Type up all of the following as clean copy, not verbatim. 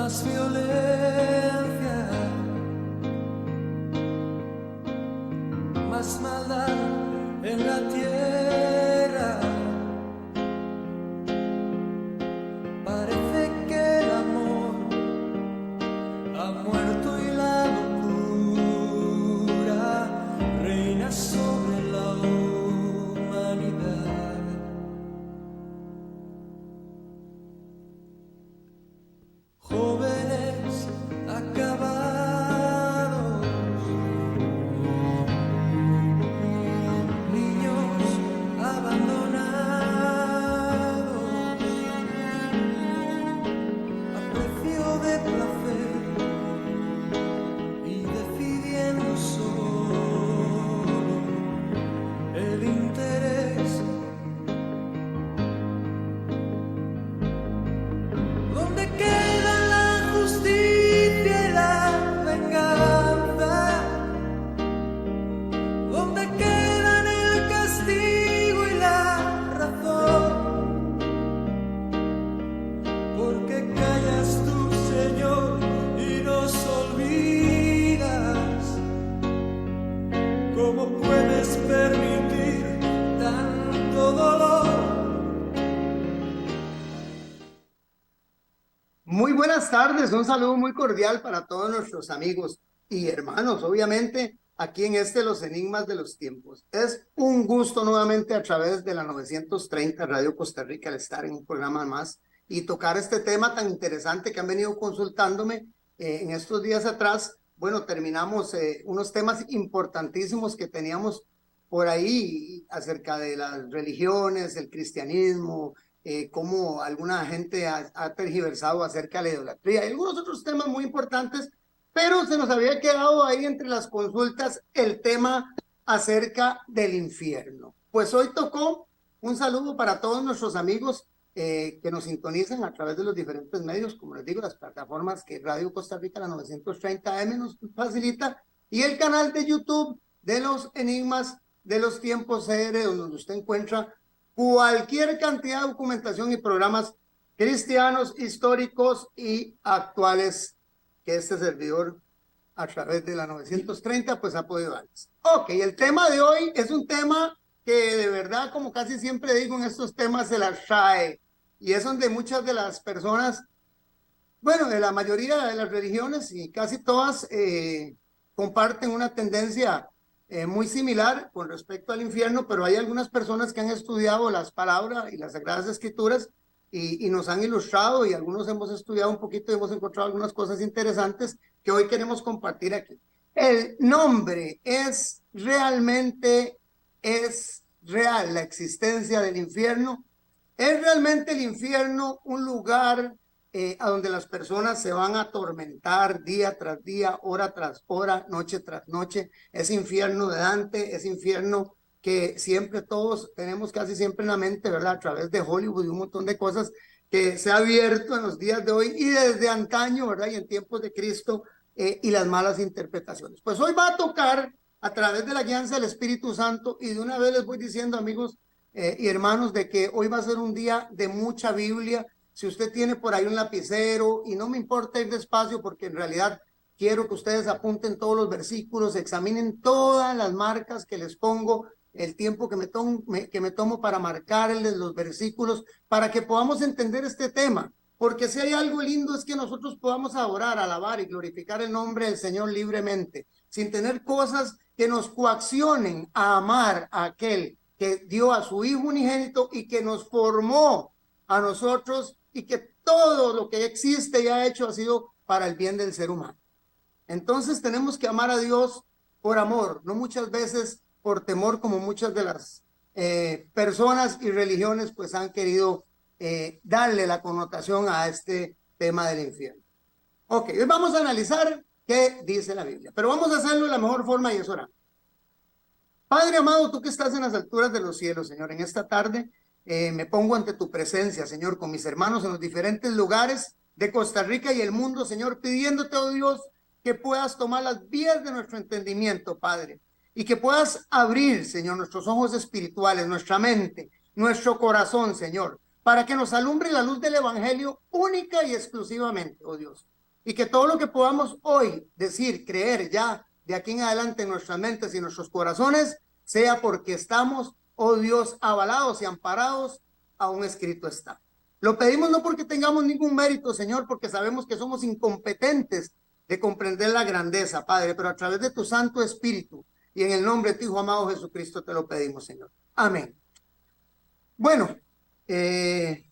más violencia, más maldad en la tierra. Parece que el amor ha muerto y la locura reina sobre la humanidad. Jóvenes acabados, niños abandonados, a precio de placer y decidiendo solo el interés. ¿Dónde queda la justicia y la venganza? ¿Dónde quedan el castigo y la razón? ¿Por qué callas tú, Señor, y nos olvidas? ¿Cómo puedes permitir tanto dolor? Muy buenas tardes, un saludo muy cordial para todos nuestros amigos y hermanos, obviamente, aquí en Los Enigmas de los Tiempos. Es un gusto nuevamente a través de la 930 Radio Costa Rica al estar en un programa más y tocar este tema tan interesante que han venido consultándome en estos días atrás. Bueno, terminamos unos temas importantísimos que teníamos por ahí acerca de las religiones, el cristianismo, cómo alguna gente ha tergiversado acerca de la idolatría y algunos otros temas muy importantes, pero se nos había quedado ahí entre las consultas el tema acerca del infierno. Pues hoy tocó. Un saludo para todos nuestros amigos que nos sintonizan a través de los diferentes medios, como les digo, las plataformas que Radio Costa Rica, la 930 AM nos facilita, y el canal de YouTube de los Enigmas de los Tiempos CR, donde usted encuentra cualquier cantidad de documentación y programas cristianos, históricos y actuales que este servidor a través de la 930 pues ha podido darles. Ok, el tema de hoy es un tema que de verdad, como casi siempre digo en estos temas, se las trae, y es donde muchas de las personas, bueno, de la mayoría de las religiones y casi todas comparten una tendencia muy similar con respecto al infierno, pero hay algunas personas que han estudiado las palabras y las Sagradas Escrituras y nos han ilustrado, y algunos hemos estudiado un poquito y hemos encontrado algunas cosas interesantes que hoy queremos compartir aquí. El nombre es real, la existencia del infierno. ¿Es realmente el infierno un lugar a donde las personas se van a atormentar día tras día, hora tras hora, noche tras noche? Ese infierno de Dante, ese infierno que siempre todos tenemos casi siempre en la mente, ¿verdad? A través de Hollywood y un montón de cosas que se ha abierto en los días de hoy y desde antaño, ¿verdad? Y en tiempos de Cristo, y las malas interpretaciones. Pues hoy va a tocar a través de la guianza del Espíritu Santo, y de una vez les voy diciendo, amigos y hermanos, de que hoy va a ser un día de mucha Biblia. Si usted tiene por ahí un lapicero, y no me importa ir despacio porque en realidad quiero que ustedes apunten todos los versículos, examinen todas las marcas que les pongo, el tiempo que me tomo para marcarles los versículos, para que podamos entender este tema. Porque si hay algo lindo es que nosotros podamos adorar, alabar y glorificar el nombre del Señor libremente, sin tener cosas que nos coaccionen a amar a aquel que dio a su Hijo unigénito y que nos formó a nosotros, y que todo lo que existe y ha hecho ha sido para el bien del ser humano. Entonces tenemos que amar a Dios por amor, no muchas veces por temor, como muchas de las personas y religiones pues han querido darle la connotación a este tema del infierno. Ok, hoy vamos a analizar qué dice la Biblia, pero vamos a hacerlo de la mejor forma, y es orando. Padre amado, tú que estás en las alturas de los cielos, Señor, en esta tarde me pongo ante tu presencia, Señor, con mis hermanos en los diferentes lugares de Costa Rica y el mundo, Señor, pidiéndote, oh Dios, que puedas tomar las vías de nuestro entendimiento, Padre, y que puedas abrir, Señor, nuestros ojos espirituales, nuestra mente, nuestro corazón, Señor, para que nos alumbre la luz del Evangelio única y exclusivamente, oh Dios. y que todo lo que podamos hoy decir, creer ya de aquí en adelante en nuestras mentes y en nuestros corazones, sea porque estamos, oh Dios, avalados y amparados, aún escrito está. Lo pedimos no porque tengamos ningún mérito, Señor, porque sabemos que somos incompetentes de comprender la grandeza, Padre, pero a través de tu Santo Espíritu y en el nombre de tu Hijo amado Jesucristo te lo pedimos, Señor. Amén. Bueno, es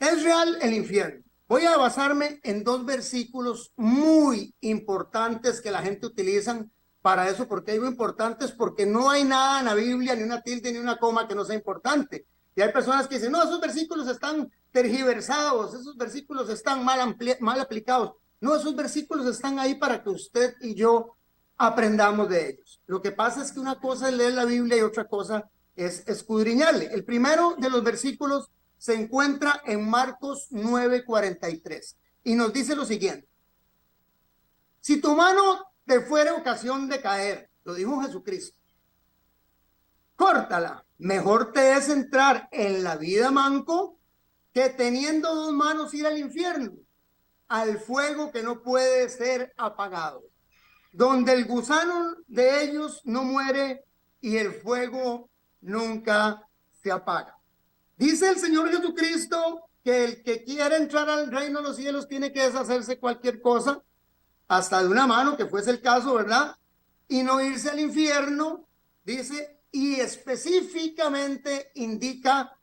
real el infierno. Voy a basarme en dos versículos muy importantes que la gente utiliza para eso. ¿Por qué digo importantes? Porque no hay nada en la Biblia, ni una tilde, ni una coma que no sea importante. Y hay personas que dicen, no, esos versículos están tergiversados, esos versículos están mal aplicados. No, esos versículos están ahí para que usted y yo aprendamos de ellos. Lo que pasa es que una cosa es leer la Biblia y otra cosa es escudriñarle. El primero de los versículos se encuentra en Marcos 9:43 y nos dice lo siguiente: si tu mano te fuera ocasión de caer, lo dijo Jesucristo, córtala. Mejor te es entrar en la vida manco que teniendo dos manos ir al infierno, al fuego que no puede ser apagado, donde el gusano de ellos no muere y el fuego nunca se apaga. Dice el Señor Jesucristo que el que quiera entrar al reino de los cielos tiene que deshacerse cualquier cosa, hasta de una mano, que fuese el caso, ¿verdad? Y no irse al infierno, dice, y específicamente indica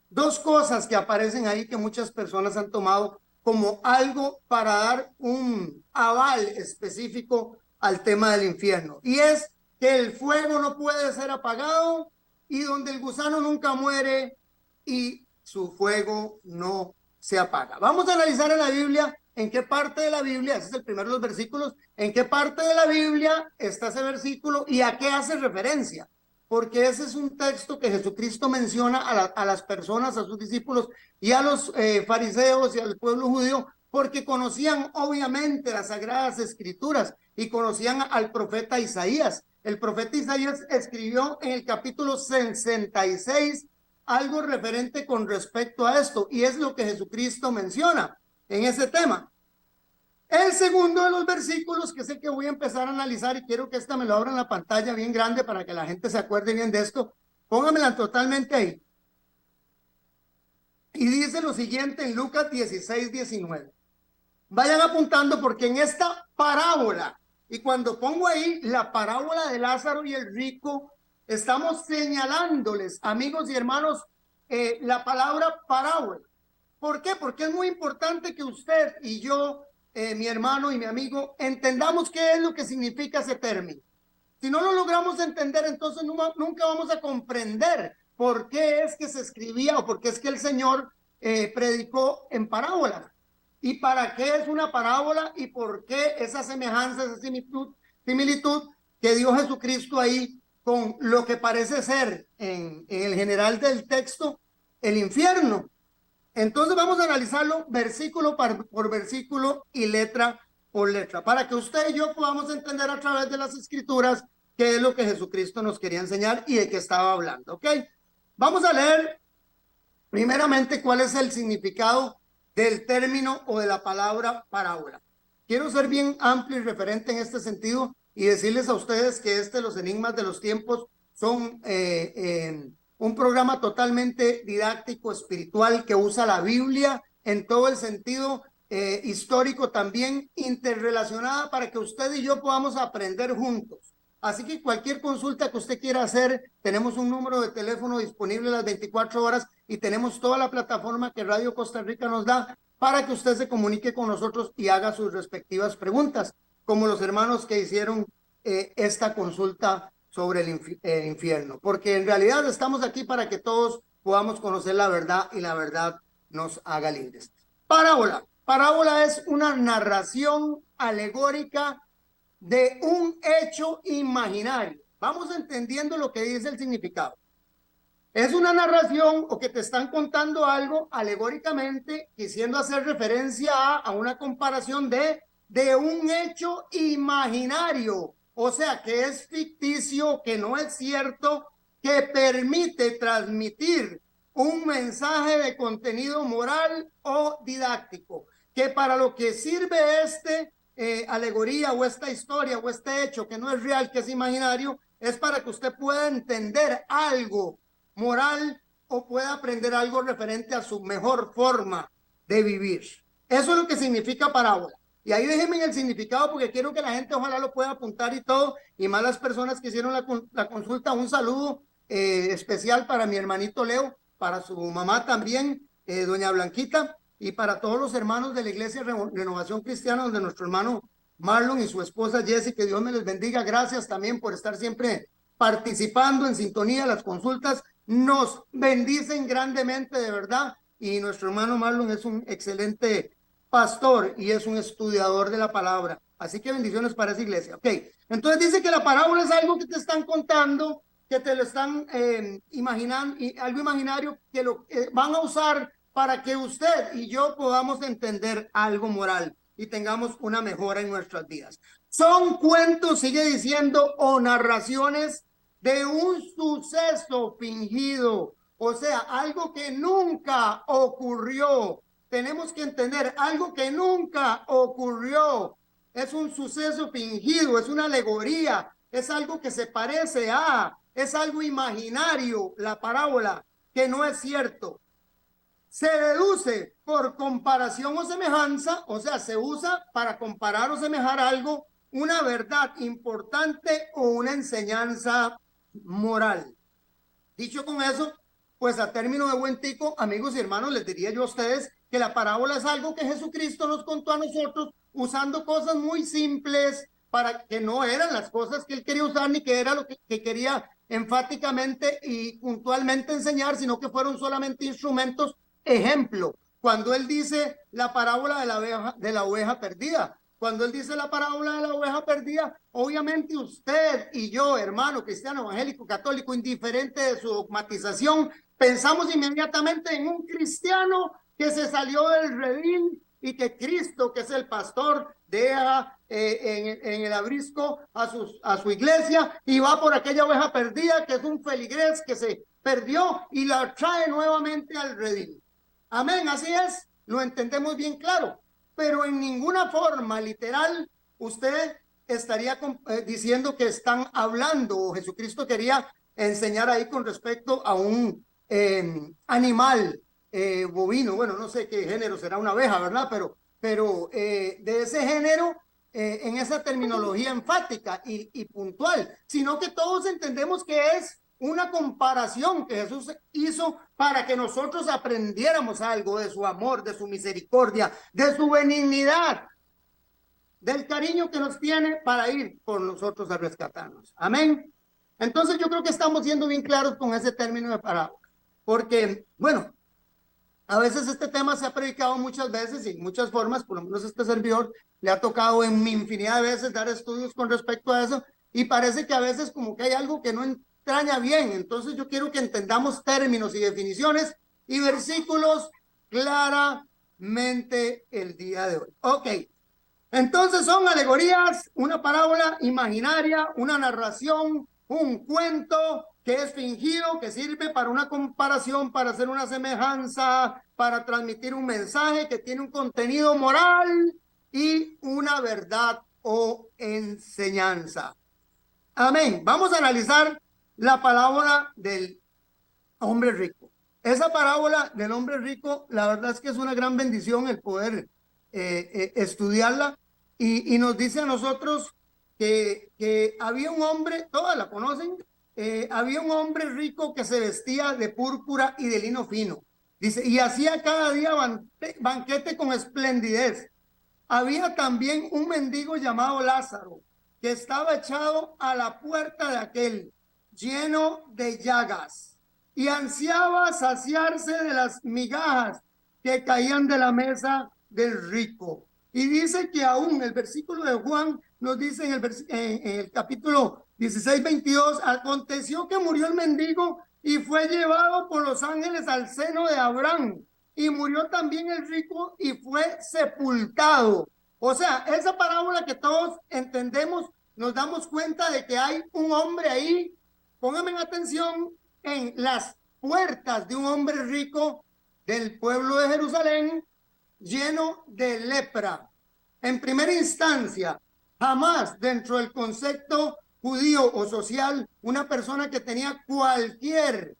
dos cosas que aparecen ahí que muchas personas han tomado como algo para dar un aval específico al tema del infierno. Y es que el fuego no puede ser apagado y donde el gusano nunca muere y su fuego no se apaga. Vamos a analizar en la Biblia en qué parte de la Biblia, ese es el primero de los versículos, en qué parte de la Biblia está ese versículo y a qué hace referencia. Porque ese es un texto que Jesucristo menciona a las personas, a sus discípulos y a los fariseos y al pueblo judío, porque conocían obviamente las sagradas escrituras y conocían al profeta Isaías. El profeta Isaías escribió en el capítulo 66 algo referente con respecto a esto, y es lo que Jesucristo menciona en ese tema. El segundo de los versículos, que es el que voy a empezar a analizar, y quiero que esta me lo abra en la pantalla bien grande para que la gente se acuerde bien de esto, póngamela totalmente ahí. Y dice lo siguiente en Lucas 16:19. Vayan apuntando porque en esta parábola, y cuando pongo ahí la parábola de Lázaro y el rico, estamos señalándoles, amigos y hermanos, la palabra parábola. ¿Por qué? Porque es muy importante que usted y yo, mi hermano y mi amigo, entendamos qué es lo que significa ese término. Si no lo logramos entender, entonces nunca vamos a comprender por qué es que se escribía o por qué es que el Señor predicó en parábola. ¿Y para qué es una parábola? ¿Y por qué esa semejanza, esa similitud que dio Jesucristo ahí con lo que parece ser en el general del texto, el infierno? Entonces vamos a analizarlo versículo por versículo y letra por letra, para que usted y yo podamos entender a través de las escrituras qué es lo que Jesucristo nos quería enseñar y de qué estaba hablando, ¿ok? Vamos a leer primeramente cuál es el significado del término o de la palabra parábola. Quiero ser bien amplio y referente en este sentido y decirles a ustedes que los enigmas de los tiempos son un programa totalmente didáctico, espiritual, que usa la Biblia en todo el sentido histórico, también interrelacionada para que usted y yo podamos aprender juntos. Así que cualquier consulta que usted quiera hacer, tenemos un número de teléfono disponible las 24 horas y tenemos toda la plataforma que Radio Costa Rica nos da para que usted se comunique con nosotros y haga sus respectivas preguntas, como los hermanos que hicieron esta consulta sobre el infierno, porque en realidad estamos aquí para que todos podamos conocer la verdad y la verdad nos haga libres. Parábola. Parábola es una narración alegórica de un hecho imaginario. Vamos entendiendo lo que dice el significado. Es una narración o que te están contando algo alegóricamente, quisiendo hacer referencia a una comparación de un hecho imaginario, o sea, que es ficticio, que no es cierto, que permite transmitir un mensaje de contenido moral o didáctico. que para lo que sirve alegoría o esta historia o este hecho que no es real, que es imaginario, es para que usted pueda entender algo moral o pueda aprender algo referente a su mejor forma de vivir. Eso es lo que significa parábola. Y ahí déjenme el significado porque quiero que la gente ojalá lo pueda apuntar y todo, y más las personas que hicieron la consulta. Un saludo especial para mi hermanito Leo, para su mamá también, doña Blanquita, y para todos los hermanos de la Iglesia Renovación Cristiana, donde nuestro hermano Marlon y su esposa Jessie, que Dios me les bendiga. Gracias también por estar siempre participando en sintonía. Las consultas nos bendicen grandemente, de verdad, y nuestro hermano Marlon es un excelente pastor y es un estudiador de la palabra. Así que bendiciones para esa iglesia. Ok, entonces dice que la parábola es algo que te están contando, que te lo están imaginando, y algo imaginario que lo van a usar para que usted y yo podamos entender algo moral y tengamos una mejora en nuestras vidas. Son cuentos, sigue diciendo, o narraciones de un suceso fingido, o sea, algo que nunca ocurrió. Tenemos que entender algo que nunca ocurrió. Es un suceso fingido, es una alegoría, es algo que se parece a, es algo imaginario, la parábola, que no es cierto. Se deduce por comparación o semejanza, o sea, se usa para comparar o semejar algo, una verdad importante o una enseñanza moral. Dicho con eso, pues a término de buen tico, amigos y hermanos, les diría yo a ustedes que la parábola es algo que Jesucristo nos contó a nosotros usando cosas muy simples para que no eran las cosas que él quería usar ni que era lo que quería enfáticamente y puntualmente enseñar, sino que fueron solamente instrumentos. Ejemplo, cuando él dice la parábola de la oveja perdida, cuando él dice la parábola de la oveja perdida, obviamente usted y yo, hermano cristiano, evangélico, católico, indiferente de su dogmatización, pensamos inmediatamente en un cristiano que se salió del redil y que Cristo, que es el pastor, deja en el abrisco a su iglesia y va por aquella oveja perdida, que es un feligrés que se perdió y la trae nuevamente al redil. Amén, así es, lo entendemos bien claro, pero en ninguna forma literal usted estaría diciendo que están hablando, o Jesucristo quería enseñar ahí con respecto a un animal bovino, bueno, no sé qué género será una abeja, ¿verdad? Pero de ese género, en esa terminología enfática y puntual, sino que todos entendemos que es una comparación que Jesús hizo para que nosotros aprendiéramos algo de su amor, de su misericordia, de su benignidad, del cariño que nos tiene para ir por nosotros a rescatarnos. Amén. Entonces yo creo que estamos siendo bien claros con ese término de parábola, porque, bueno, a veces este tema se ha predicado muchas veces y en muchas formas, por lo menos este servidor le ha tocado en mi infinidad de veces dar estudios con respecto a eso y parece que a veces como que hay algo que no entraña bien. Entonces yo quiero que entendamos términos y definiciones y versículos claramente el día de hoy. Ok, entonces son alegorías, una parábola imaginaria, una narración, un cuento que es fingido, que sirve para una comparación, para hacer una semejanza, para transmitir un mensaje que tiene un contenido moral y una verdad o enseñanza. Amén. Vamos a analizar la parábola del hombre rico. Esa parábola del hombre rico, la verdad es que es una gran bendición el poder estudiarla y nos dice a nosotros que había un hombre, todas la conocen, había un hombre rico que se vestía de púrpura y de lino fino. Dice, y hacía cada día banquete con esplendidez. Había también un mendigo llamado Lázaro, que estaba echado a la puerta de aquel, lleno de llagas, y ansiaba saciarse de las migajas que caían de la mesa del rico. Y dice que aún el versículo de Juan nos dice en el capítulo 16-22, aconteció que murió el mendigo y fue llevado por los ángeles al seno de Abraham. Y murió también el rico y fue sepultado. O sea, esa parábola que todos entendemos, nos damos cuenta de que hay un hombre ahí, pónganme atención, en las puertas de un hombre rico del pueblo de Jerusalén, lleno de lepra. En primera instancia, jamás dentro del concepto judío o social, una persona que tenía cualquier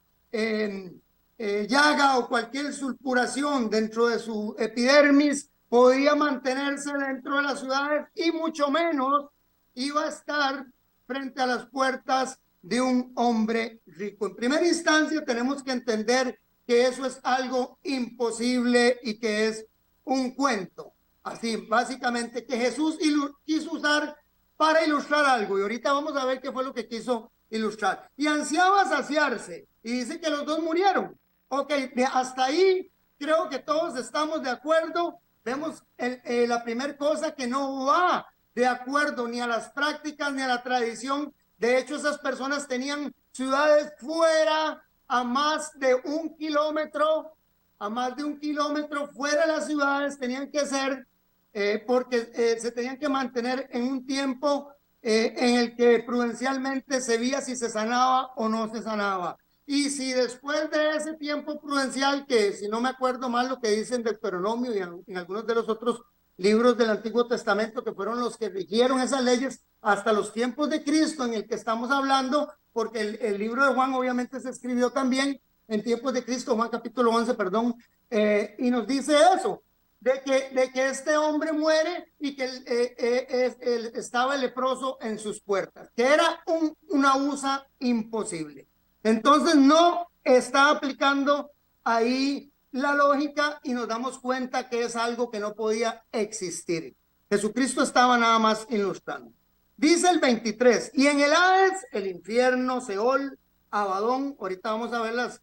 llaga o cualquier supuración dentro de su epidermis podía mantenerse dentro de las ciudades y mucho menos iba a estar frente a las puertas de un hombre rico. En primera instancia tenemos que entender que eso es algo imposible y que es un cuento. Así, básicamente, que Jesús quiso usar para ilustrar algo. Y ahorita vamos a ver qué fue lo que quiso ilustrar. Y ansiaba saciarse. Y dice que los dos murieron. Ok, hasta ahí creo que todos estamos de acuerdo. Vemos la primera cosa que no va de acuerdo ni a las prácticas ni a la tradición. De hecho, esas personas tenían ciudades fuera a más de 1 kilómetro, fuera de las ciudades, tenían que ser porque se tenían que mantener en un tiempo en el que prudencialmente se veía si se sanaba o no se sanaba. Y si después de ese tiempo prudencial, que si no me acuerdo mal lo que dicen del Deuteronomio y en algunos de los otros libros del Antiguo Testamento, que fueron los que rigieron esas leyes hasta los tiempos de Cristo en el que estamos hablando, porque el libro de Juan obviamente se escribió también en tiempos de Cristo, Juan capítulo 11, perdón, y nos dice eso, de que este hombre muere y que estaba el leproso en sus puertas, que era una USA imposible. Entonces no está aplicando ahí la lógica y nos damos cuenta que es algo que no podía existir. Jesucristo estaba nada más ilustrando. Dice el 23, y en el Hades, el infierno, Seol, Abadón, ahorita vamos a ver las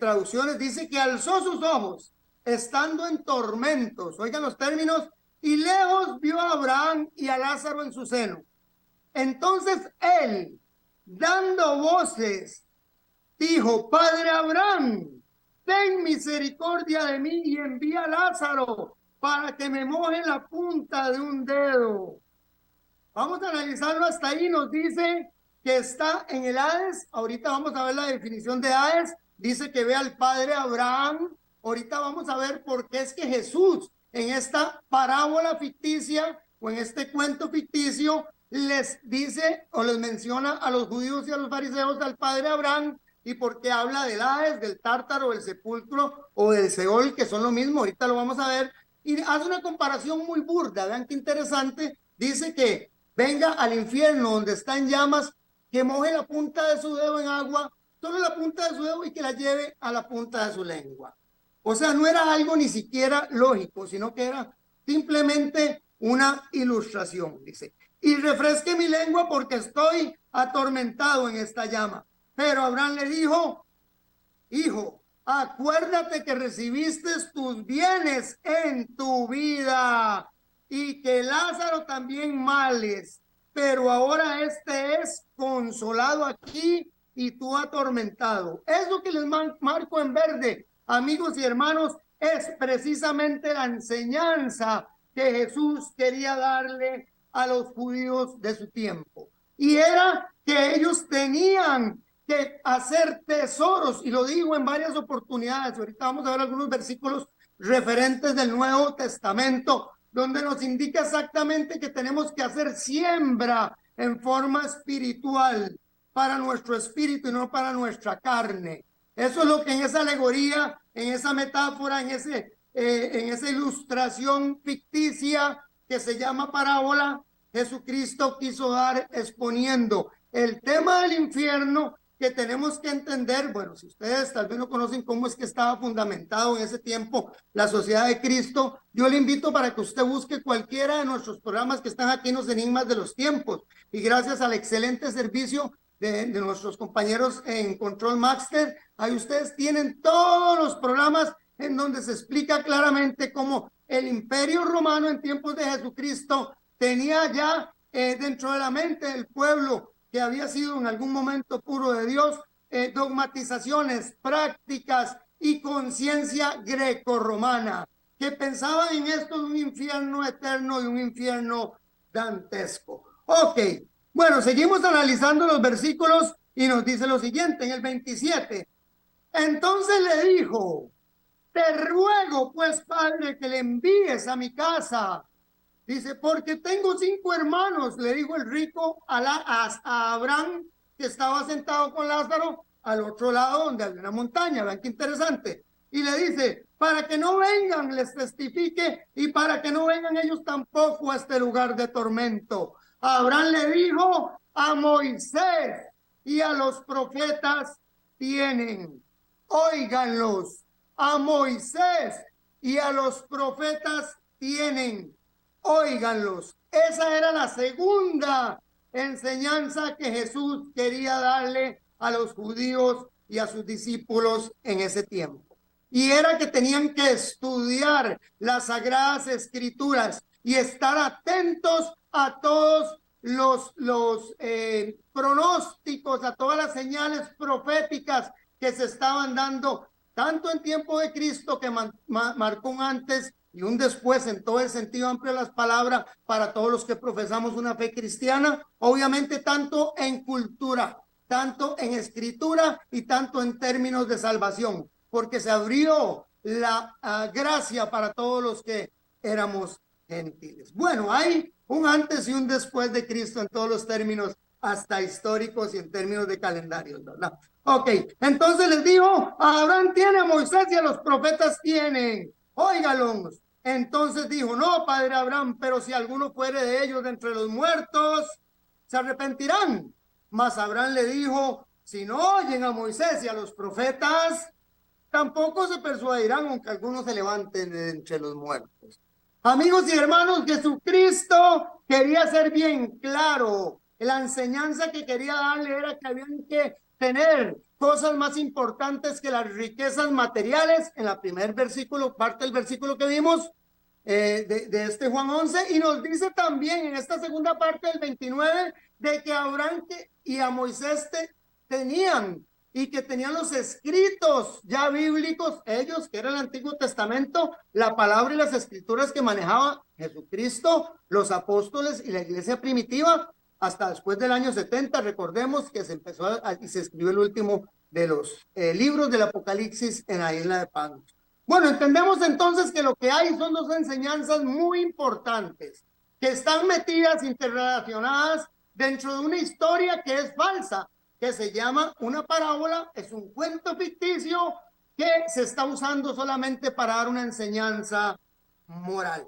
traducciones, dice que alzó sus ojos estando en tormentos, oigan los términos, y lejos vio a Abraham y a Lázaro en su seno. Entonces él, dando voces, dijo, Padre Abraham, ten misericordia de mí y envía a Lázaro para que me moje la punta de un dedo. Vamos a analizarlo hasta ahí. Nos dice que está en el Hades. Ahorita vamos a ver la definición de Hades. Dice que ve al padre Abraham. Ahorita vamos a ver por qué es que Jesús en esta parábola ficticia o en este cuento ficticio les dice o les menciona a los judíos y a los fariseos al padre Abraham, y por qué habla del Hades, del Tártaro, del sepulcro o del Seol, que son lo mismo. Ahorita lo vamos a ver. Y hace una comparación muy burda. Vean qué interesante. Dice que venga al infierno donde está en llamas, que moje la punta de su dedo en agua, solo la punta de su dedo, y que la lleve a la punta de su lengua. O sea, no era algo ni siquiera lógico, sino que era simplemente una ilustración. Dice, y refresque mi lengua porque estoy atormentado en esta llama. Pero Abraham le dijo, hijo, acuérdate que recibiste tus bienes en tu vida y que Lázaro también males, pero ahora este es consolado aquí y tú atormentado. Eso que les marco en verde, amigos y hermanos, es precisamente la enseñanza que Jesús quería darle a los judíos de su tiempo. Y era que ellos tenían que hacer tesoros, y lo digo en varias oportunidades. Ahorita vamos a ver algunos versículos referentes del Nuevo Testamento, donde nos indica exactamente que tenemos que hacer siembra en forma espiritual para nuestro espíritu y no para nuestra carne. Eso es lo que en esa alegoría, en esa metáfora, en esa ilustración ficticia que se llama parábola, Jesucristo quiso dar exponiendo el tema del infierno, que tenemos que entender. Bueno, si ustedes tal vez no conocen cómo es que estaba fundamentado en ese tiempo la sociedad de Cristo, yo le invito para que usted busque cualquiera de nuestros programas que están aquí en los Enigmas de los Tiempos, y gracias al excelente servicio de nuestros compañeros en Control Master, ahí ustedes tienen todos los programas en donde se explica claramente cómo el Imperio Romano en tiempos de Jesucristo tenía ya dentro de la mente del pueblo que había sido en algún momento puro de Dios, dogmatizaciones, prácticas y conciencia grecorromana, que pensaban en esto de un infierno eterno y un infierno dantesco. Ok, bueno, seguimos analizando los versículos y nos dice lo siguiente en el 27. Entonces le dijo, te ruego, pues, Padre, que le envíes a mi casa. Dice, porque tengo 5 hermanos, le dijo el rico a Abraham, que estaba sentado con Lázaro al otro lado donde había una montaña. Vean qué interesante. Y le dice, para que no vengan, les testifique, y para que no vengan ellos tampoco a este lugar de tormento. Abraham le dijo, a Moisés y a los profetas tienen, óiganlos, a Moisés y a los profetas tienen, óiganlos. Esa era la segunda enseñanza que Jesús quería darle a los judíos y a sus discípulos en ese tiempo. Y era que tenían que estudiar las sagradas escrituras y estar atentos a todos los pronósticos, a todas las señales proféticas que se estaban dando, tanto en tiempo de Cristo, que marcó un antes y un después en todo el sentido amplio de las palabras para todos los que profesamos una fe cristiana, obviamente tanto en cultura, tanto en escritura y tanto en términos de salvación, porque se abrió la gracia para todos los que éramos gentiles. Bueno, hay un antes y un después de Cristo en todos los términos, hasta históricos y en términos de calendarios, ¿verdad? Ok, entonces les digo, Abraham tiene, a Moisés y a los profetas tienen, óigalos. Entonces dijo, no, padre Abraham, pero si alguno fuere de ellos de entre los muertos, se arrepentirán. Mas Abraham le dijo, si no oyen a Moisés y a los profetas, tampoco se persuadirán, aunque algunos se levanten de entre los muertos. Amigos y hermanos, Jesucristo quería ser bien claro. La enseñanza que quería darle era que habían que tener cosas más importantes que las riquezas materiales. En la primer versículo, parte del versículo que vimos de este Juan 11, y nos dice también en esta segunda parte del 29 de que Abraham y a Moisés tenían y que tenían los escritos ya bíblicos, ellos, que era el Antiguo Testamento, la palabra y las escrituras que manejaba Jesucristo, los apóstoles y la iglesia primitiva, hasta después del año 70, recordemos que se empezó y se escribió el último de los libros del Apocalipsis en la isla de Patmos. Bueno, entendemos entonces que lo que hay son dos enseñanzas muy importantes, que están metidas, interrelacionadas dentro de una historia que es falsa, que se llama una parábola, es un cuento ficticio que se está usando solamente para dar una enseñanza moral.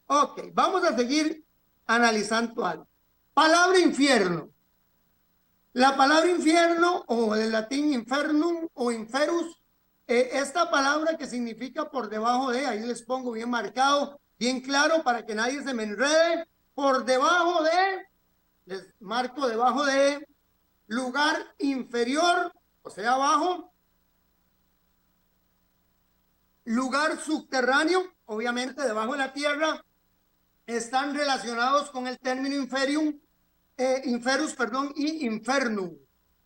Ok, vamos a seguir analizando algo. Palabra infierno. La palabra infierno, o del latín infernum o inferus, esta palabra que significa por debajo de, ahí les pongo bien marcado, bien claro para que nadie se me enrede, por debajo de, les marco debajo de, lugar inferior, o sea, abajo, lugar subterráneo, obviamente debajo de la tierra, están relacionados con el término inferus, y infernum.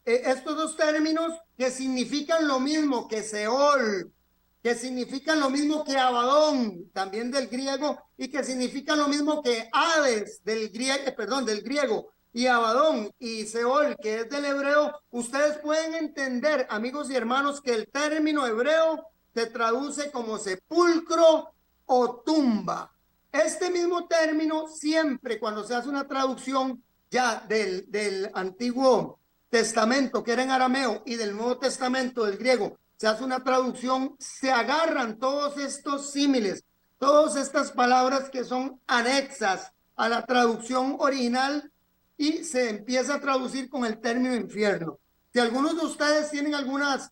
Estos dos términos que significan lo mismo que Seol, que significan lo mismo que Abadón, también del griego, y que significan lo mismo que Hades, del griego, y Abadón y Seol, que es del hebreo. Ustedes pueden entender, amigos y hermanos, que el término hebreo se traduce como sepulcro o tumba. Este mismo término siempre cuando se hace una traducción ya del Antiguo Testamento, que era en arameo, y del Nuevo Testamento, del griego, se hace una traducción, se agarran todos estos símiles, todas estas palabras que son anexas a la traducción original y se empieza a traducir con el término infierno. Si algunos de ustedes tienen algunas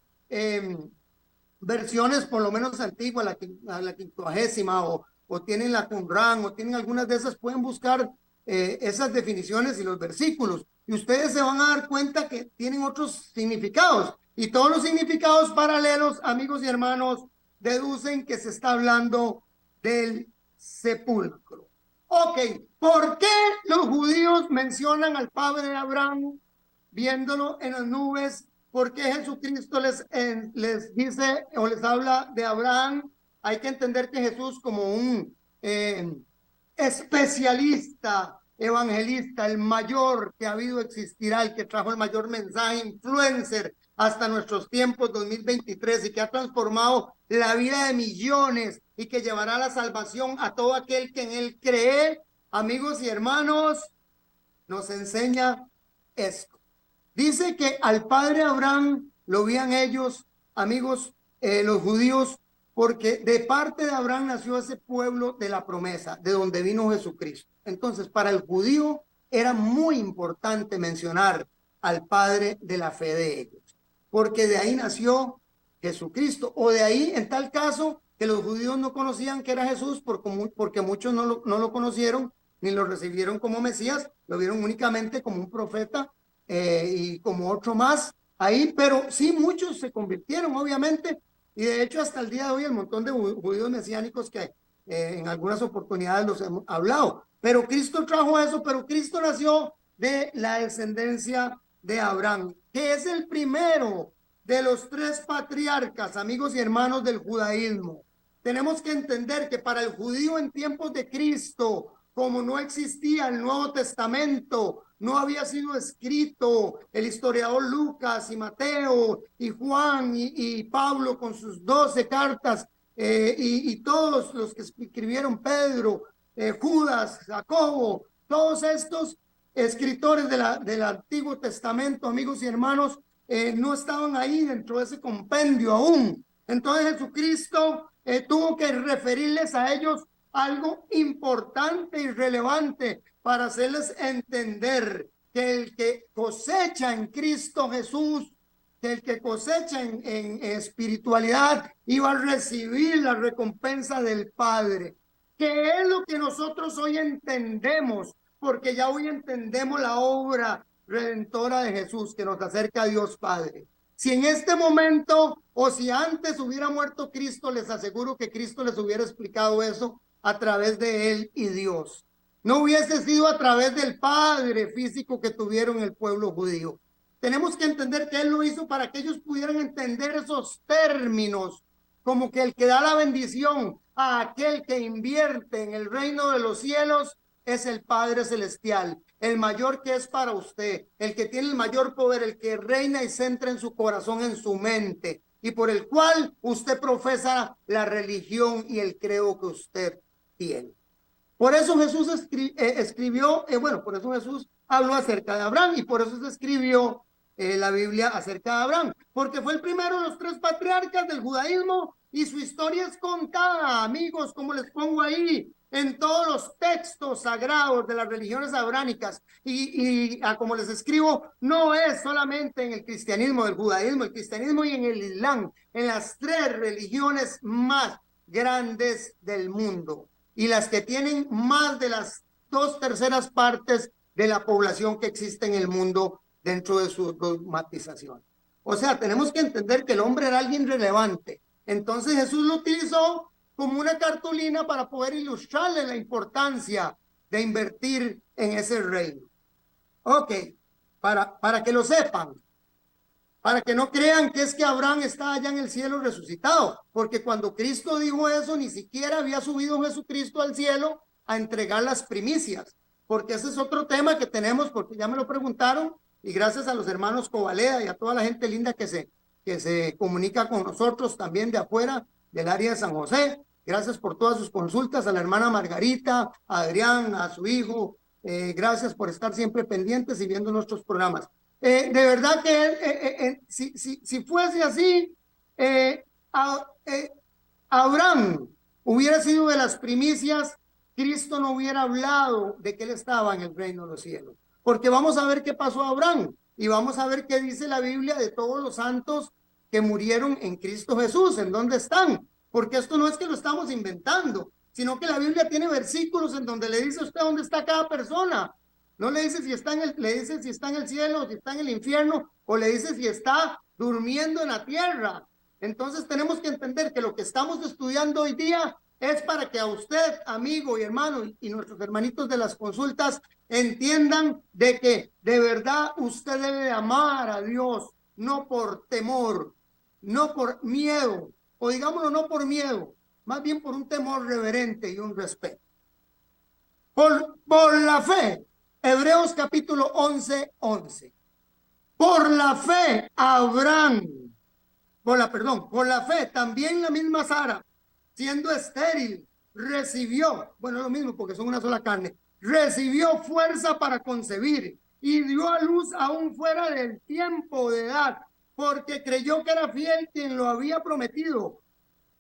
versiones, por lo menos antiguas, la quincuagésima o tienen la Qumran o tienen algunas de esas, pueden buscar esas definiciones y los versículos y ustedes se van a dar cuenta que tienen otros significados y todos los significados paralelos, amigos y hermanos, deducen que se está hablando del sepulcro. Ok, ¿por qué los judíos mencionan al padre de Abraham viéndolo en las nubes? ¿Por qué Jesucristo les dice o les habla de Abraham? Hay que entender que Jesús, como un especialista, evangelista, el mayor que ha habido, existirá, el que trajo el mayor mensaje, influencer hasta nuestros tiempos 2023 y que ha transformado la vida de millones y que llevará la salvación a todo aquel que en él cree, amigos y hermanos, nos enseña esto. Dice que al padre Abraham lo veían ellos, amigos, los judíos, porque de parte de Abraham nació ese pueblo de la promesa, de donde vino Jesucristo. Entonces, para el judío era muy importante mencionar al padre de la fe de ellos, porque de ahí nació Jesucristo, o de ahí, en tal caso, que los judíos no conocían que era Jesús, porque muchos no lo conocieron, ni lo recibieron como Mesías, lo vieron únicamente como un profeta y como otro más ahí, pero sí muchos se convirtieron, obviamente, y de hecho hasta el día de hoy el montón de judíos mesiánicos que en algunas oportunidades los hemos hablado, pero Cristo trajo eso, pero Cristo nació de la descendencia de Abraham, que es el primero de los tres patriarcas, amigos y hermanos del judaísmo. Tenemos que entender que para el judío en tiempos de Cristo, como no existía el Nuevo Testamento, no había sido escrito el historiador Lucas y Mateo y Juan y Pablo con sus 12 cartas y todos los que escribieron Pedro, Judas, Jacobo, todos estos escritores del Antiguo Testamento, amigos y hermanos, no estaban ahí dentro de ese compendio aún. Entonces Jesucristo tuvo que referirles a ellos algo importante y relevante para hacerles entender que el que cosecha en Cristo Jesús, que el que cosecha en espiritualidad iba a recibir la recompensa del Padre, que es lo que nosotros hoy entendemos, porque ya hoy entendemos la obra redentora de Jesús que nos acerca a Dios Padre. Si en este momento o si antes hubiera muerto Cristo, les aseguro que Cristo les hubiera explicado eso a través de él y Dios. No hubiese sido a través del Padre físico que tuvieron el pueblo judío. Tenemos que entender que él lo hizo para que ellos pudieran entender esos términos, como que el que da la bendición a aquel que invierte en el reino de los cielos es el Padre Celestial, el mayor que es para usted, el que tiene el mayor poder, el que reina y centra en su corazón, en su mente, y por el cual usted profesa la religión y el credo que usted tiene. Por eso Jesús escribió, bueno, por eso Jesús habló acerca de Abraham y por eso se escribió la Biblia acerca de Abraham, porque fue el primero de los tres patriarcas del judaísmo y su historia es contada, amigos, como les pongo ahí, en todos los textos sagrados de las religiones abrámicas y como les escribo, no es solamente en el cristianismo, el judaísmo, el cristianismo y en el islam, en las tres religiones más grandes del mundo y las que tienen más de las 2/3 partes de la población que existe en el mundo dentro de su dogmatización. O sea, tenemos que entender que el hombre era alguien relevante. Entonces Jesús lo utilizó como una cartulina para poder ilustrarle la importancia de invertir en ese reino. Ok, para que lo sepan, para que no crean que es que Abraham está allá en el cielo resucitado, porque cuando Cristo dijo eso, ni siquiera había subido Jesucristo al cielo a entregar las primicias, porque ese es otro tema que tenemos, porque ya me lo preguntaron, y gracias a los hermanos Covaleda y a toda la gente linda que se comunica con nosotros también de afuera del área de San José. Gracias por todas sus consultas, a la hermana Margarita, a Adrián, a su hijo. Gracias por estar siempre pendientes y viendo nuestros programas. De verdad que si fuese así, Abraham hubiera sido de las primicias, Cristo no hubiera hablado de que él estaba en el reino de los cielos. Porque vamos a ver qué pasó a Abraham y vamos a ver qué dice la Biblia de todos los santos que murieron en Cristo Jesús, en dónde están. Porque esto no es que lo estamos inventando, sino que la Biblia tiene versículos en donde le dice a usted dónde está cada persona. No le dice si está le dice si está en el cielo, si está en el infierno, o le dice si está durmiendo en la tierra. Entonces tenemos que entender que lo que estamos estudiando hoy día es para que a usted, amigo y hermano, y nuestros hermanitos de las consultas, entiendan de que de verdad usted debe amar a Dios, no por temor, no por miedo, o digámoslo no por miedo, más bien por un temor reverente y un respeto. Por la fe. Hebreos capítulo 11:11. Por la fe, Abraham, por la fe, también la misma Sara, siendo estéril, recibió, bueno, lo mismo porque son una sola carne, recibió fuerza para concebir y dio a luz aún fuera del tiempo de edad, porque creyó que era fiel quien lo había prometido,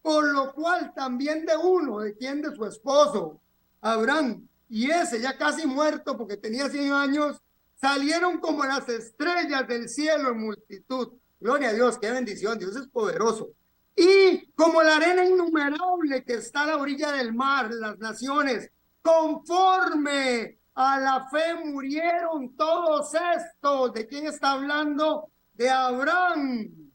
por lo cual también de uno, ¿de quién? De su esposo, Abraham, y ese ya casi muerto porque tenía 100 años, salieron como las estrellas del cielo en multitud. Gloria a Dios, qué bendición, Dios es poderoso. Y como la arena innumerable que está a la orilla del mar, las naciones, conforme a la fe murieron todos estos. ¿De quién está hablando? De Abraham.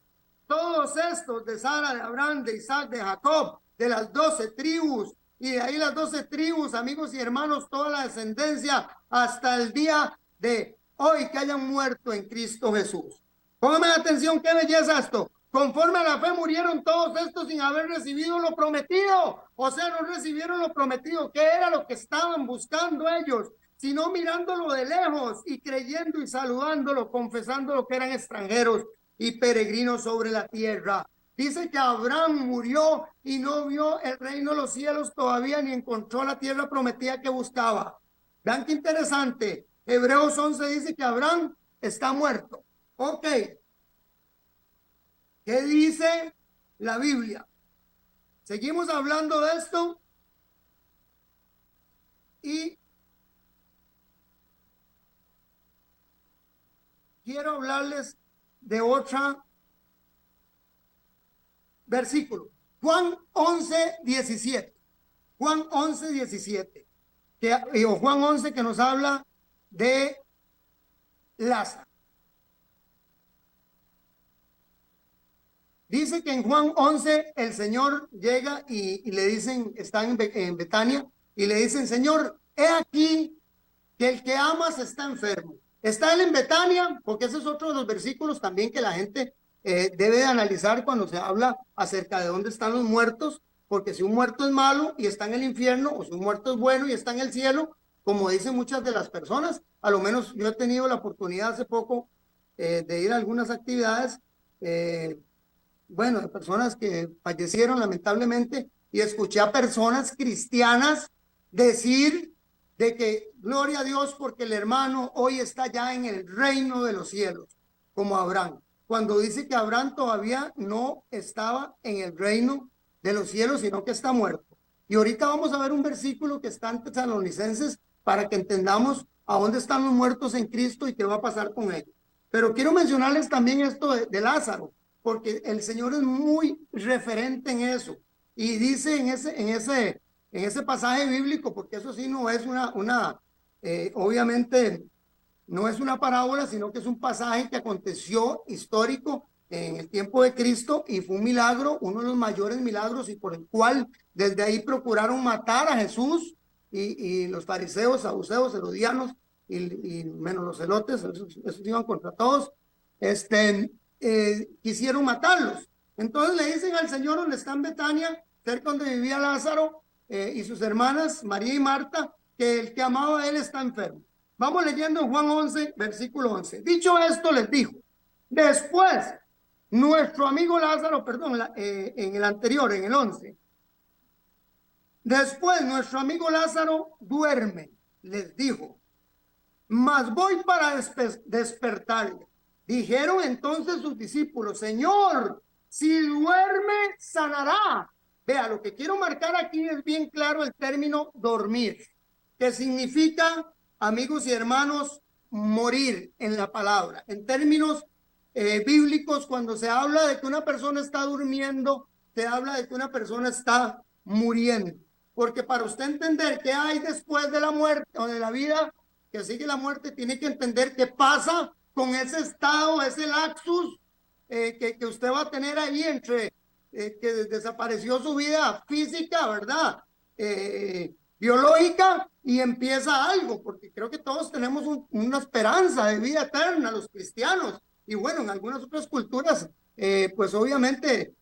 Todos estos de Sara, de Abraham, de Isaac, de Jacob, de las 12 tribus, y de ahí las 12 tribus, amigos y hermanos, toda la descendencia hasta el día de hoy que hayan muerto en Cristo Jesús. Póngame atención, qué belleza esto. Conforme a la fe murieron todos estos sin haber recibido lo prometido. O sea, no recibieron lo prometido. ¿Qué era lo que estaban buscando ellos? Sino mirándolo de lejos y creyendo y saludándolo, confesándolo que eran extranjeros y peregrinos sobre la tierra. Dice que Abraham murió y no vio el reino de los cielos todavía ni encontró la tierra prometida que buscaba. Vean qué interesante. Hebreos 11 dice que Abraham está muerto. Ok. ¿Qué dice la Biblia? Seguimos hablando de esto y quiero hablarles de otro versículo. Juan 11, 17. Juan 11, 17. O Juan 11 que nos habla de Lázaro. Dice que en Juan 11 el Señor llega y le dicen, están en Betania, y le dicen, Señor, he aquí que el que amas está enfermo. Está él en Betania, porque ese es otro de los versículos también que la gente debe de analizar cuando se habla acerca de dónde están los muertos, porque si un muerto es malo y está en el infierno, o si un muerto es bueno y está en el cielo, como dicen muchas de las personas, a lo menos yo he tenido la oportunidad hace poco de ir a algunas actividades, bueno, de personas que fallecieron lamentablemente, y escuché a personas cristianas decir de que gloria a Dios porque el hermano hoy está ya en el reino de los cielos, como Abraham, cuando dice que Abraham todavía no estaba en el reino de los cielos, sino que está muerto. Y ahorita vamos a ver un versículo que está en Tesalonicenses para que entendamos a dónde están los muertos en Cristo y qué va a pasar con ellos. Pero quiero mencionarles también esto de Lázaro, porque el Señor es muy referente en eso. Y dice en ese pasaje bíblico, porque eso sí no es obviamente no es una parábola, sino que es un pasaje que aconteció histórico en el tiempo de Cristo y fue un milagro, uno de los mayores milagros y por el cual desde ahí procuraron matar a Jesús y los fariseos, saduceos, herodianos y menos los celotes, esos iban contra todos, quisieron matarlos. Entonces le dicen al Señor donde está en Betania, cerca donde vivía Lázaro y sus hermanas María y Marta, que el que amaba a él está enfermo. Vamos leyendo en Juan 11, versículo 11. Dicho esto, les dijo, después, nuestro amigo Lázaro, perdón, en el anterior, en el 11, después nuestro amigo Lázaro duerme, les dijo, mas voy para despertarle. Dijeron entonces sus discípulos, Señor, si duerme, sanará. Vea, lo que quiero marcar aquí es bien claro el término dormir, que significa, amigos y hermanos, morir en la palabra. En términos bíblicos, cuando se habla de que una persona está durmiendo, se habla de que una persona está muriendo. Porque para usted entender qué hay después de la muerte o de la vida que sigue la muerte, tiene que entender qué pasa con ese estado, ese lapsus que usted va a tener ahí entre que desapareció su vida física, ¿verdad? Biológica y empieza algo, porque creo que todos tenemos una esperanza de vida eterna, los cristianos, y bueno, en algunas otras culturas, pues obviamente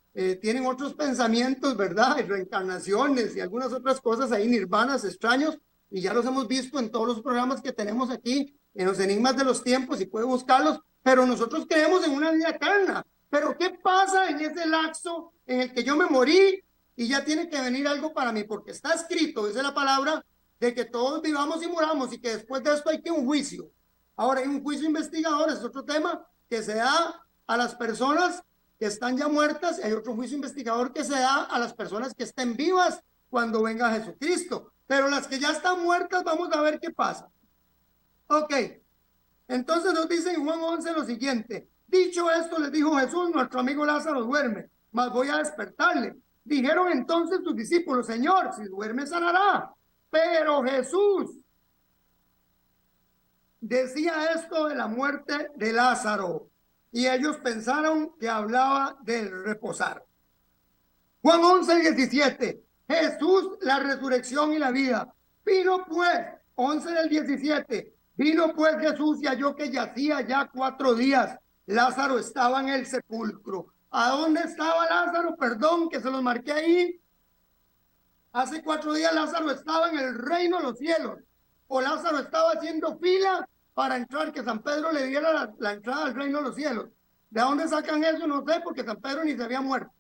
tienen otros pensamientos, ¿verdad? Y reencarnaciones y algunas otras cosas ahí, nirvanas extraños, y ya los hemos visto en todos los programas que tenemos aquí, en los enigmas de los tiempos, y puede buscarlos, pero nosotros creemos en una vida eterna. Pero ¿qué pasa en ese lapso en el que yo me morí y ya tiene que venir algo para mí? Porque está escrito, dice la palabra, de que todos vivamos y muramos y que después de esto hay que un juicio. Ahora hay un juicio investigador, es otro tema que se da a las personas que están ya muertas, y hay otro juicio investigador que se da a las personas que estén vivas cuando venga Jesucristo. Pero las que ya están muertas, vamos a ver qué pasa. Ok, entonces nos dice en Juan 11 lo siguiente: dicho esto, les dijo Jesús, nuestro amigo Lázaro duerme, mas voy a despertarle. Dijeron entonces sus discípulos: Señor, si duerme sanará. Pero Jesús decía esto de la muerte de Lázaro, y ellos pensaron que hablaba del reposar. Juan 11:17, Jesús, la resurrección y la vida. Vino pues, 11:17, vino pues Jesús y halló que yacía ya 4 días. Lázaro estaba en el sepulcro. ¿A dónde estaba Lázaro? Perdón, que se los marqué ahí. Hace 4 días Lázaro estaba en el reino de los cielos. O Lázaro estaba haciendo fila para entrar, que San Pedro le diera la entrada al reino de los cielos. ¿De dónde sacan eso? No sé, porque San Pedro ni se había muerto.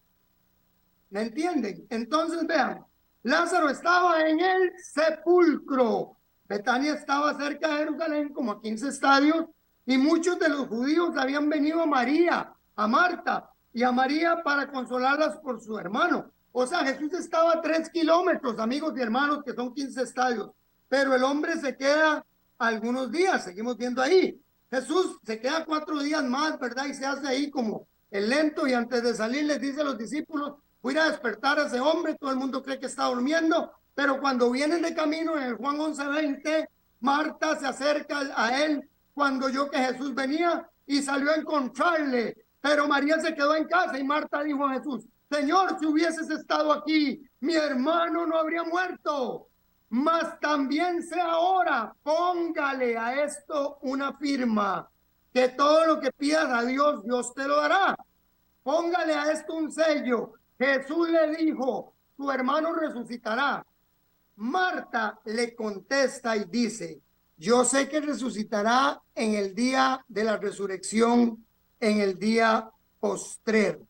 ¿Me entienden? Entonces vean, Lázaro estaba en el sepulcro. Betania estaba cerca de Jerusalén, como a 15 estadios, y muchos de los judíos habían venido a María, a Marta y a María para consolarlas por su hermano. O sea, Jesús estaba a 3 kilómetros, amigos y hermanos, que son 15 estadios, pero el hombre se queda algunos días, seguimos viendo ahí. Jesús se queda 4 días más, ¿verdad? Y se hace ahí como el lento, y antes de salir les dice a los discípulos: voy a despertar a ese hombre. Todo el mundo cree que está durmiendo, pero cuando vienen de camino, en el Juan 11:20, Marta se acerca a él cuando oyó que Jesús venía y salió a encontrarle, pero María se quedó en casa, y Marta dijo a Jesús: Señor, si hubieses estado aquí, mi hermano no habría muerto. Mas también sé ahora, póngale a esto una firma, que todo lo que pidas a Dios, Dios te lo dará. Póngale a esto un sello. Jesús le dijo: tu hermano resucitará. Marta le contesta y dice: yo sé que resucitará en el día de la resurrección, en el día postrero.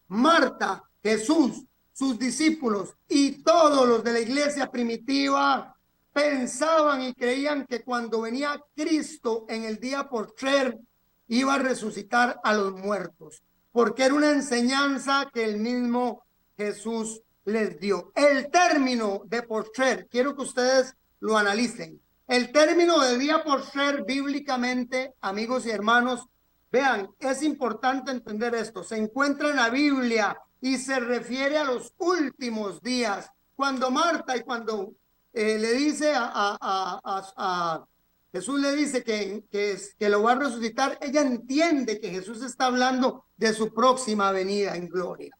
Marta, Jesús, sus discípulos y todos los de la iglesia primitiva pensaban y creían que cuando venía Cristo en el día postrero iba a resucitar a los muertos, porque era una enseñanza que el mismo Jesús les dio. El término de postrer, quiero que ustedes lo analicen. El término de día postrer bíblicamente, amigos y hermanos, vean, es importante entender esto. Se encuentra en la Biblia y se refiere a los últimos días. Cuando Marta y cuando le dice a Jesús le dice que lo va a resucitar, ella entiende que Jesús está hablando de su próxima venida en gloria.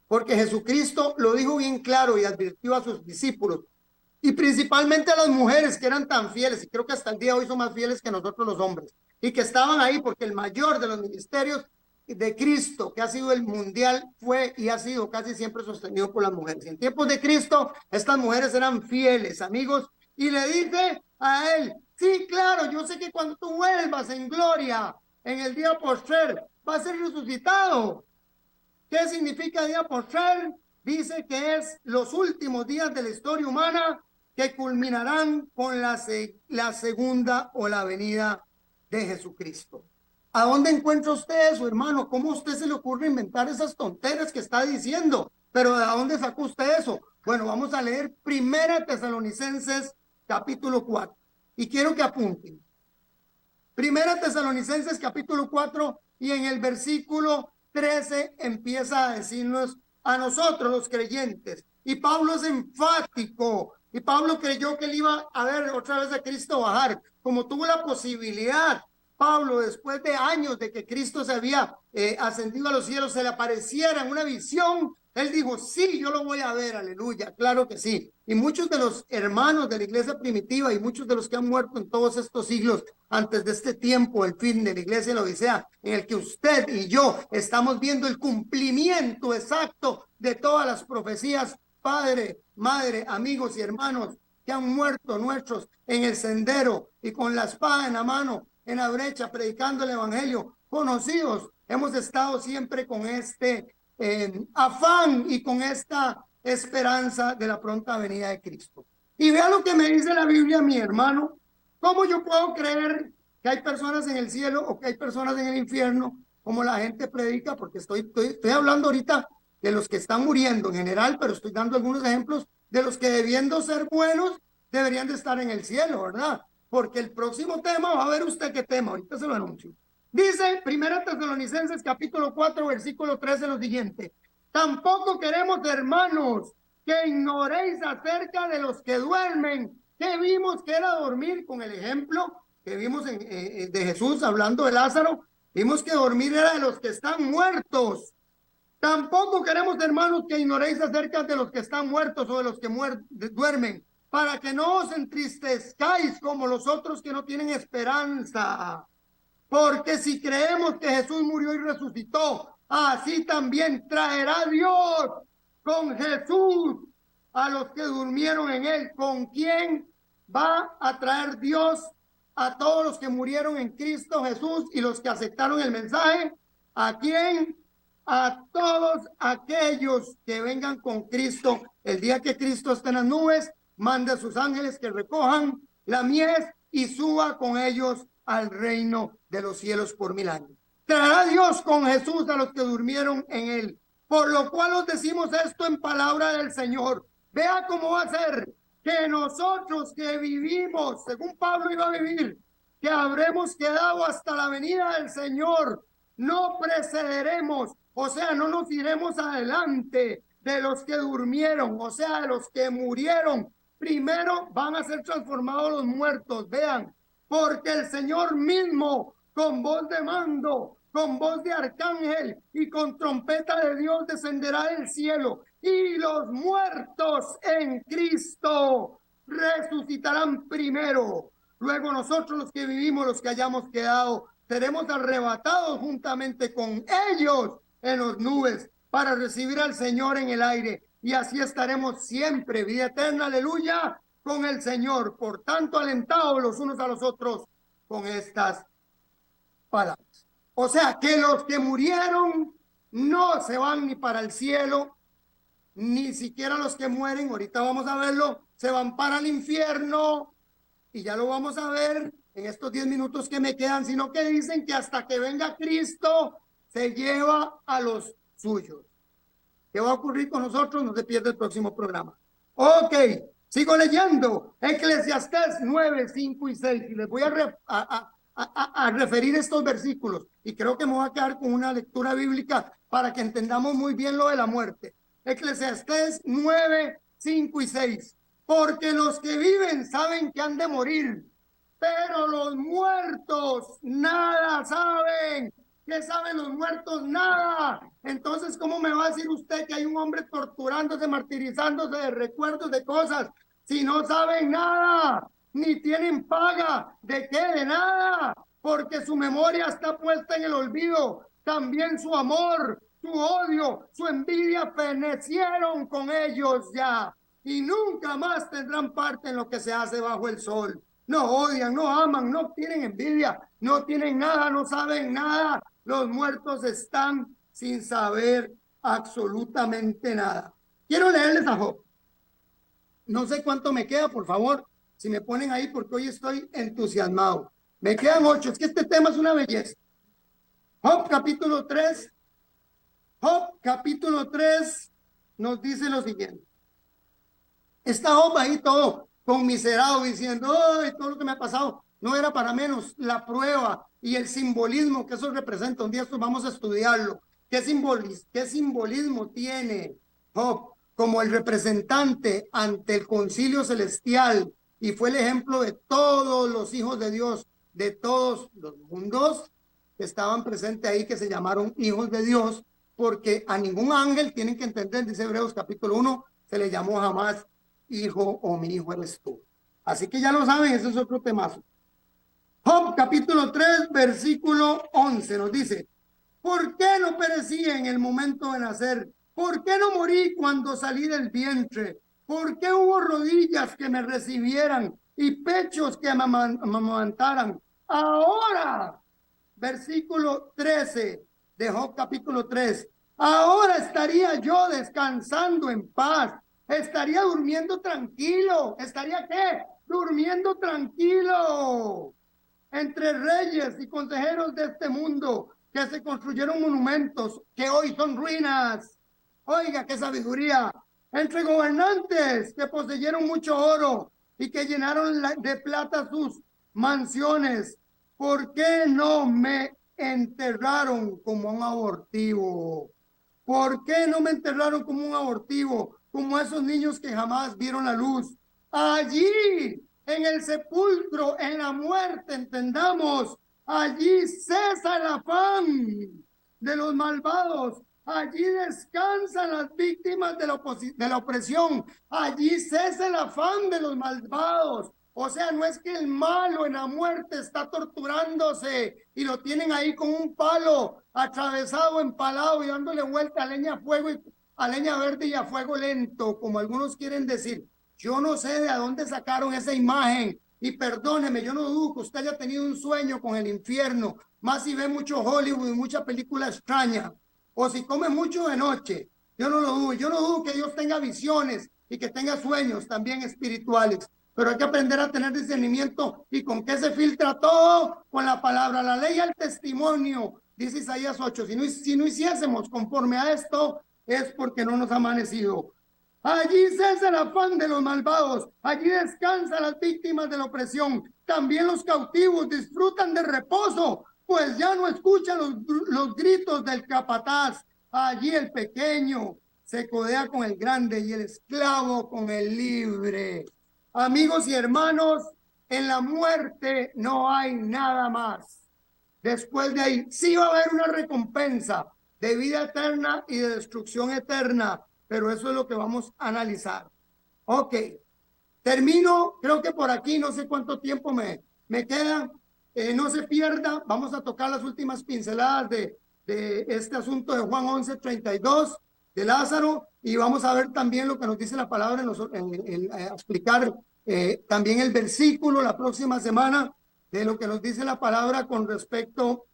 Porque Jesucristo lo dijo bien claro y advirtió a sus discípulos, y principalmente a las mujeres que eran tan fieles, y creo que hasta el día de hoy son más fieles que nosotros los hombres, y que estaban ahí, porque el mayor de los ministerios de Cristo, que ha sido el mundial, fue y ha sido casi siempre sostenido por las mujeres. En tiempos de Cristo, estas mujeres eran fieles, amigos, y le dice a él: sí, claro, yo sé que cuando tú vuelvas en gloria, en el día postrer, va a ser resucitado. ¿Qué significa día postrer? Dice que es los últimos días de la historia humana que culminarán con la segunda o la venida de Jesucristo. ¿A dónde encuentra usted eso, hermano? ¿Cómo a usted se le ocurre inventar esas tonteras que está diciendo? ¿Pero de dónde sacó usted eso? Bueno, vamos a leer 1 Tesalonicenses capítulo 4. Y quiero que apunten. 1 Tesalonicenses capítulo 4, y en el versículo 13 empieza a decirnos a nosotros los creyentes. Y Pablo es enfático. Y Pablo creyó que él iba a ver otra vez a Cristo bajar. Como tuvo la posibilidad, Pablo, después de años de que Cristo se había ascendido a los cielos, se le apareciera en una visión, él dijo: sí, yo lo voy a ver, aleluya, claro que sí. Y muchos de los hermanos de la iglesia primitiva y muchos de los que han muerto en todos estos siglos antes de este tiempo, el fin de la iglesia de la Odisea, en el que usted y yo estamos viendo el cumplimiento exacto de todas las profecías, padre, madre, amigos y hermanos, que han muerto nuestros en el sendero y con la espada en la mano, en la brecha, predicando el evangelio, conocidos, hemos estado siempre con este afán y con esta esperanza de la pronta venida de Cristo. Y vea lo que me dice la Biblia, mi hermano. ¿Cómo yo puedo creer que hay personas en el cielo o que hay personas en el infierno, como la gente predica? Porque estoy hablando ahorita de los que están muriendo en general, pero estoy dando algunos ejemplos de los que, debiendo ser buenos, deberían de estar en el cielo, ¿verdad? Porque el próximo tema, va a ver usted qué tema, ahorita se lo anuncio. Dice 1 Tesalonicenses capítulo 4 versículo 13 lo siguiente: tampoco queremos, hermanos, que ignoréis acerca de los que duermen. ¿Qué vimos que era dormir? Con el ejemplo que vimos de Jesús hablando de Lázaro, vimos que dormir era de los que están muertos. Tampoco queremos, hermanos, que ignoréis acerca de los que están muertos o de los que duermen, para que no os entristezcáis como los otros que no tienen esperanza. Porque si creemos que Jesús murió y resucitó, así también traerá Dios con Jesús a los que durmieron en él. ¿Con quién va a traer Dios a todos los que murieron en Cristo Jesús y los que aceptaron el mensaje? ¿A quién? A todos aquellos que vengan con Cristo. El día que Cristo esté en las nubes, mande a sus ángeles que recojan la mies y suba con ellos al reino de los cielos por 1000 años. Traerá Dios con Jesús a los que durmieron en él. Por lo cual os decimos esto en palabra del Señor. Vea cómo va a ser que nosotros que vivimos, según Pablo iba a vivir, que habremos quedado hasta la venida del Señor, no precederemos, o sea, no nos iremos adelante de los que durmieron, o sea, de los que murieron. Primero van a ser transformados los muertos, vean, porque el Señor mismo, con voz de mando, con voz de arcángel y con trompeta de Dios, descenderá del cielo, y los muertos en Cristo resucitarán primero. Luego nosotros, los que vivimos, los que hayamos quedado, seremos arrebatados juntamente con ellos en las nubes para recibir al Señor en el aire, y así estaremos siempre, vida eterna, aleluya, con el Señor. Por tanto, alentados los unos a los otros con estas palabras. O sea, que los que murieron no se van ni para el cielo, ni siquiera los que mueren, ahorita vamos a verlo, se van para el infierno, y ya lo vamos a ver en estos 10 minutos que me quedan, sino que dicen que hasta que venga Cristo se lleva a los suyos. ¿Qué va a ocurrir con nosotros? No se pierda el próximo programa. Ok, sigo leyendo Eclesiastés 9, 5 y 6, y les voy a referir estos versículos, y creo que me voy a quedar con una lectura bíblica para que entendamos muy bien lo de la muerte. Eclesiastés 9, 5 y 6. Porque los que viven saben que han de morir, pero los muertos nada saben. ¿Qué saben los muertos? Nada. Entonces, ¿cómo me va a decir usted que hay un hombre torturándose, martirizándose de recuerdos de cosas, si no saben nada, ni tienen paga? ¿De qué? De nada. Porque su memoria está puesta en el olvido. También su amor, su odio, su envidia fenecieron con ellos ya, y nunca más tendrán parte en lo que se hace bajo el sol. No odian, no aman, no tienen envidia, no tienen nada, no saben nada. Los muertos están sin saber absolutamente nada. Quiero leerles a Job. No sé cuánto me queda, por favor, si me ponen ahí, porque hoy estoy entusiasmado. Me quedan 8, es que este tema es una belleza. Job capítulo 3. Job capítulo 3 nos dice lo siguiente. Está Job ahí todo conmiserado, diciendo, ¡ay, todo lo que me ha pasado! No era para menos la prueba y el simbolismo que eso representa. Un día esto vamos a estudiarlo. ¿Qué simbolismo tiene Job como el representante ante el concilio celestial? Y fue el ejemplo de todos los hijos de Dios, de todos los mundos que estaban presentes ahí, que se llamaron hijos de Dios, porque a ningún ángel, tienen que entender, dice Hebreos capítulo 1, se le llamó jamás hijo o mi hijo eres tú. Así que ya lo saben, ese es otro temazo. Job capítulo 3 versículo 11 nos dice: ¿por qué no perecí en el momento de nacer? ¿Por qué no morí cuando salí del vientre? ¿Por qué hubo rodillas que me recibieran y pechos que me amamantaran? Ahora, versículo 13 de Job capítulo 3. Ahora estaría yo descansando en paz. Estaría durmiendo tranquilo. ¿Estaría qué? Durmiendo tranquilo. Entre reyes y consejeros de este mundo que se construyeron monumentos que hoy son ruinas. Oiga, qué sabiduría. Entre gobernantes que poseyeron mucho oro y que llenaron de plata sus mansiones. ¿Por qué no me enterraron como un abortivo? ¿Por qué no me enterraron como un abortivo? Como esos niños que jamás vieron la luz. Allí, en el sepulcro, en la muerte, entendamos, allí cesa el afán de los malvados. Allí descansan las víctimas de la opresión. Allí cesa el afán de los malvados. O sea, no es que el malo en la muerte está torturándose y lo tienen ahí con un palo atravesado, empalado y dándole vuelta a leña a fuego, a leña verde y a fuego lento, como algunos quieren decir. Yo no sé de dónde sacaron esa imagen y perdóneme, yo no dudo que usted haya tenido un sueño con el infierno, más si ve mucho Hollywood y mucha película extraña, o si come mucho de noche. Yo no lo dudo, yo no dudo que Dios tenga visiones y que tenga sueños también espirituales. Pero hay que aprender a tener discernimiento. ¿Y con qué se filtra todo? Con la palabra, la ley y el testimonio, dice Isaías 8. Si no hiciésemos conforme a esto, es porque no nos ha amanecido. Allí cesa el afán de los malvados, allí descansan las víctimas de la opresión. También los cautivos disfrutan de reposo, pues ya no escuchan los gritos del capataz. Allí el pequeño se codea con el grande y el esclavo con el libre. Amigos y hermanos, en la muerte no hay nada más. Después de ahí, sí va a haber una recompensa de vida eterna y de destrucción eterna, pero eso es lo que vamos a analizar. Ok, termino, creo que por aquí, no sé cuánto tiempo me queda. No se pierda, vamos a tocar las últimas pinceladas de este asunto de Juan 11:32 de Lázaro, y vamos a ver también lo que nos dice la palabra explicar también el versículo la próxima semana de lo que nos dice la palabra con respecto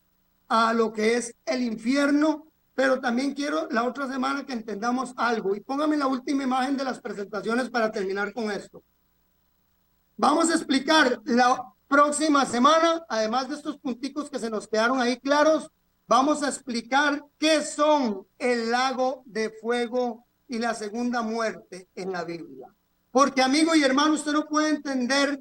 a lo que es el infierno, pero también quiero la otra semana que entendamos algo. Y póngame la última imagen de las presentaciones para terminar con esto. Vamos a explicar la próxima semana, además de estos punticos que se nos quedaron ahí claros, vamos a explicar qué son el lago de fuego y la segunda muerte en la Biblia. Porque, amigo y hermano, usted no puede entender,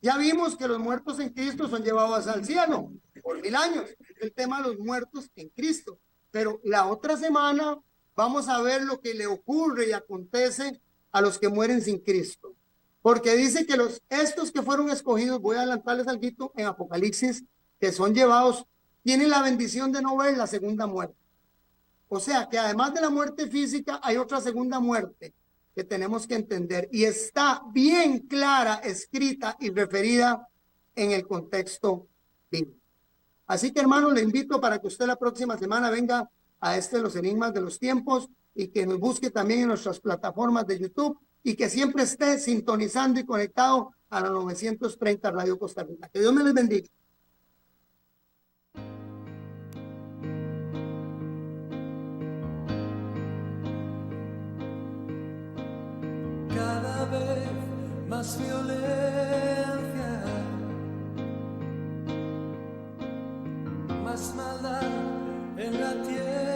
ya vimos que los muertos en Cristo son llevados al cielo por 1000 años, el tema de los muertos en Cristo. Pero la otra semana vamos a ver lo que le ocurre y acontece a los que mueren sin Cristo. Porque dice que estos que fueron escogidos, voy a adelantarles algo en Apocalipsis, que son llevados, tienen la bendición de no ver la segunda muerte. O sea que además de la muerte física, hay otra segunda muerte que tenemos que entender. Y está bien clara, escrita y referida en el contexto bíblico. Así que, hermano, le invito para que usted la próxima semana venga a los enigmas de los tiempos y que nos busque también en nuestras plataformas de YouTube y que siempre esté sintonizando y conectado a la 930 Radio Costa Rica. Que Dios me les bendiga. Cada vez más violencia, más maldad en la tierra.